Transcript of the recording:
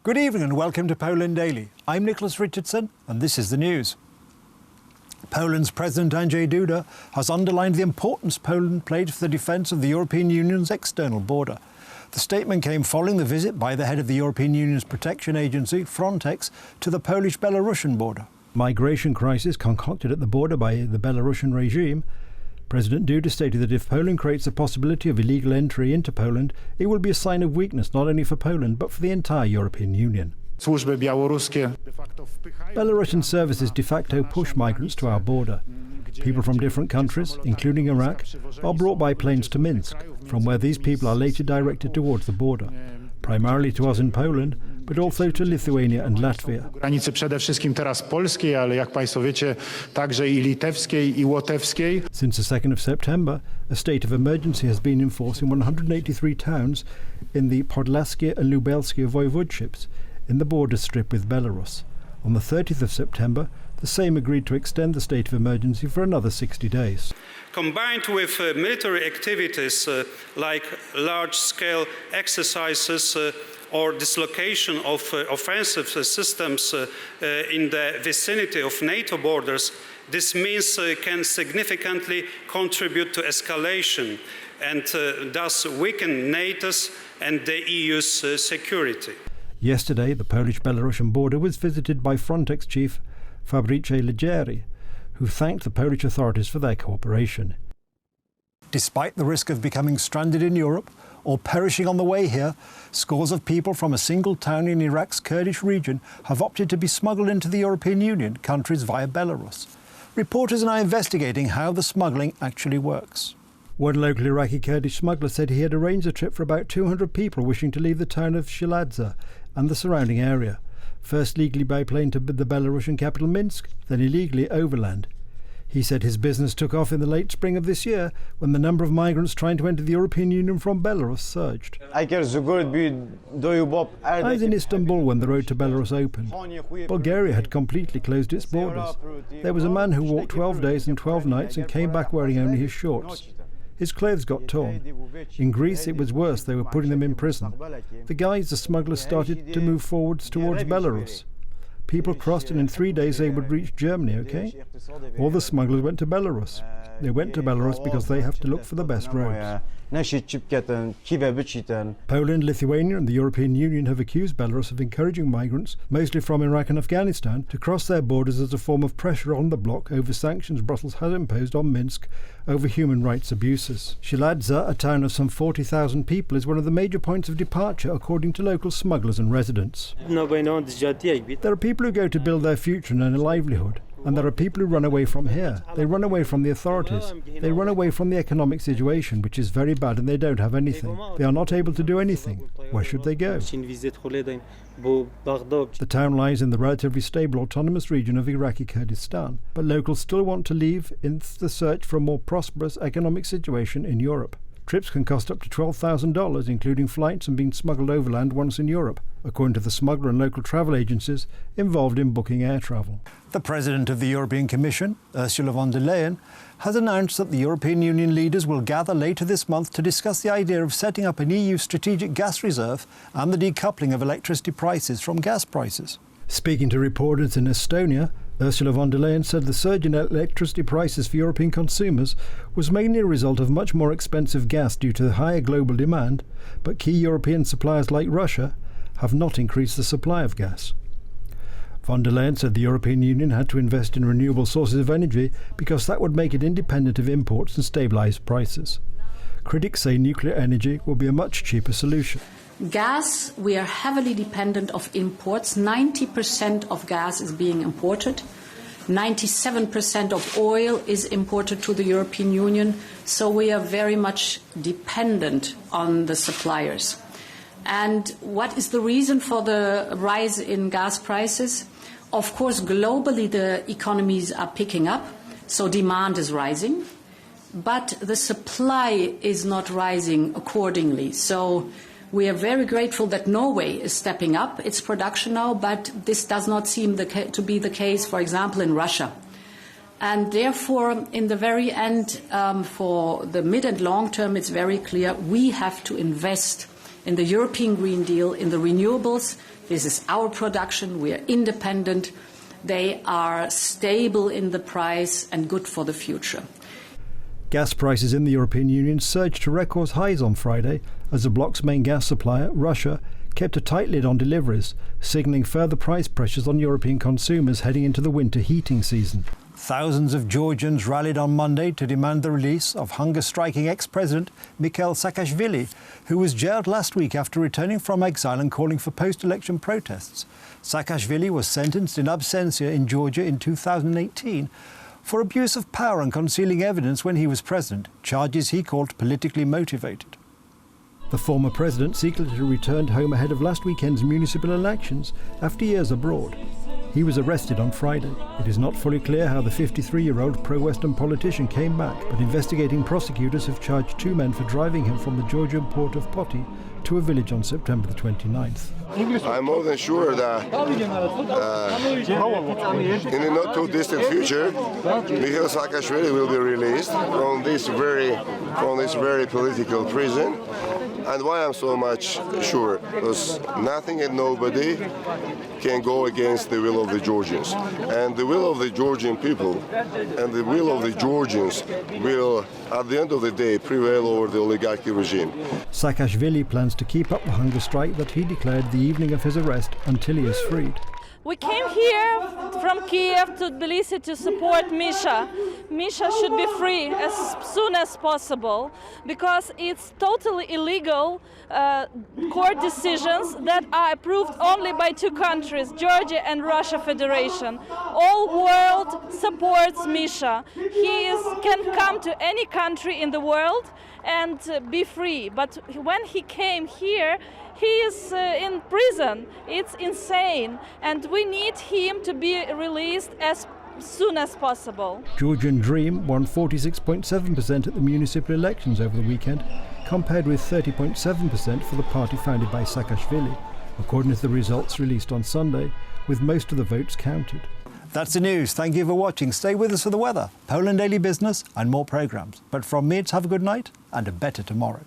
Good evening and welcome to Poland Daily. I'm Nicholas Richardson and this is the news. Poland's President Andrzej Duda has underlined the importance Poland played for the defence of the European Union's external border. The statement came following the visit by the head of the European Union's protection agency, FRONTEX, to the Polish-Belarusian border. Migration crisis concocted at the border by the Belarusian regime. President Duda stated that if Poland creates the possibility of illegal entry into Poland, it will be a sign of weakness not only for Poland but for the entire European Union. Belarusian services de facto push migrants to our border. People from different countries, including Iraq, are brought by planes to Minsk, from where these people are later directed towards the border, primarily to us in Poland, but also to Lithuania and Latvia. Granicy przede wszystkim teraz polskiej, ale jak Państwo wiecie, także i litewskiej, i łotewskiej. Since the 2nd of September, a state of emergency has been in force in 183 towns in the Podlaskie and Lubelskie voivodeships in the border strip with Belarus. On the 30th of September, the Sejm agreed to extend the state of emergency for another 60 days. Combined with military activities like large-scale exercises or dislocation of offensive systems in the vicinity of NATO borders, this means can significantly contribute to escalation and thus weaken NATO's and the EU's security. Yesterday, the Polish-Belarusian border was visited by Frontex chief Fabrice Leggeri, who thanked the Polish authorities for their cooperation. Despite the risk of becoming stranded in Europe or perishing on the way here, scores of people from a single town in Iraq's Kurdish region have opted to be smuggled into the European Union countries via Belarus. Reporters are now investigating how the smuggling actually works. One local Iraqi Kurdish smuggler said he had arranged a trip for about 200 people wishing to leave the town of Shiladze and the surrounding area, first legally by plane to the Belarusian capital Minsk, then illegally overland. He said his business took off in the late spring of this year when the number of migrants trying to enter the European Union from Belarus surged. I was in Istanbul when the road to Belarus opened. Bulgaria had completely closed its borders. There was a man who walked 12 days and 12 nights and came back wearing only his shorts. His clothes got torn. In Greece it was worse, they were putting them in prison. The guys, the smugglers, started to move forwards towards Belarus. People crossed and in 3 days they would reach Germany, okay? All the smugglers went to Belarus. They went to Belarus because they have to look for the best roads. Poland, Lithuania and the European Union have accused Belarus of encouraging migrants, mostly from Iraq and Afghanistan, to cross their borders as a form of pressure on the bloc over sanctions Brussels has imposed on Minsk over human rights abuses. Shiladze, a town of some 40,000 people, is one of the major points of departure according to local smugglers and residents. There are people who go to build their future and earn a livelihood. And there are people who run away from here. They run away from the authorities. They run away from the economic situation, which is very bad, and they don't have anything. They are not able to do anything. Where should they go? The town lies in the relatively stable autonomous region of Iraqi Kurdistan, but locals still want to leave in the search for a more prosperous economic situation in Europe. Trips can cost up to $12,000, including flights and being smuggled overland once in Europe, according to the smuggler and local travel agencies involved in booking air travel. The President of the European Commission, Ursula von der Leyen, has announced that the European Union leaders will gather later this month to discuss the idea of setting up an EU strategic gas reserve and the decoupling of electricity prices from gas prices. Speaking to reporters in Estonia, Ursula von der Leyen said the surge in electricity prices for European consumers was mainly a result of much more expensive gas due to higher global demand, but key European suppliers like Russia have not increased the supply of gas. Von der Leyen said the European Union had to invest in renewable sources of energy because that would make it independent of imports and stabilise prices. Critics say nuclear energy will be a much cheaper solution. Gas, we are heavily dependent of imports. 90% of gas is being imported. 97% of oil is imported to the European Union. So we are very much dependent on the suppliers. And what is the reason for the rise in gas prices? Of course, globally the economies are picking up, so demand is rising. But the supply is not rising accordingly. So we are very grateful that Norway is stepping up its production now, but this does not seem to be the case, for example, in Russia. And therefore, in the very end, for the mid and long term, it's very clear we have to invest in the European Green Deal, in the renewables. This is our production. We are independent. They are stable in the price and good for the future. Gas prices in the European Union surged to record highs on Friday as the bloc's main gas supplier, Russia, kept a tight lid on deliveries, signalling further price pressures on European consumers heading into the winter heating season. Thousands of Georgians rallied on Monday to demand the release of hunger-striking ex-president Mikhail Saakashvili, who was jailed last week after returning from exile and calling for post-election protests. Saakashvili was sentenced in absentia in Georgia in 2018 for abuse of power and concealing evidence when he was president, charges he called politically motivated. The former president secretly returned home ahead of last weekend's municipal elections after years abroad. He was arrested on Friday. It is not fully clear how the 53-year-old pro-Western politician came back, but investigating prosecutors have charged 2 men for driving him from the Georgian port of Poti to a village on September the 29th. I'm more than sure that in the not too distant future, Mikhail Saakashvili will be released from this very political prison. And why I'm so much sure? Because nothing and nobody can go against the will of the Georgians. And the will of the Georgian people and the will of the Georgians will, at the end of the day, prevail over the oligarchy regime. Saakashvili plans to keep up the hunger strike that he declared the evening of his arrest until he is freed. We came here from Kiev to Tbilisi to support Misha. Misha should be free as soon as possible because it's totally illegal court decisions that are approved only by 2 countries, Georgia and Russia Federation. All world supports Misha. He can come to any country in the world and be free. But when he came here, he is in prison. It's insane. And we need him to be released as soon as possible. Georgian Dream won 46.7% at the municipal elections over the weekend, compared with 30.7% for the party founded by Saakashvili, according to the results released on Sunday, with most of the votes counted. That's the news. Thank you for watching. Stay with us for the weather, Poland Daily Business and more programmes. But from me, it's have a good night and a better tomorrow.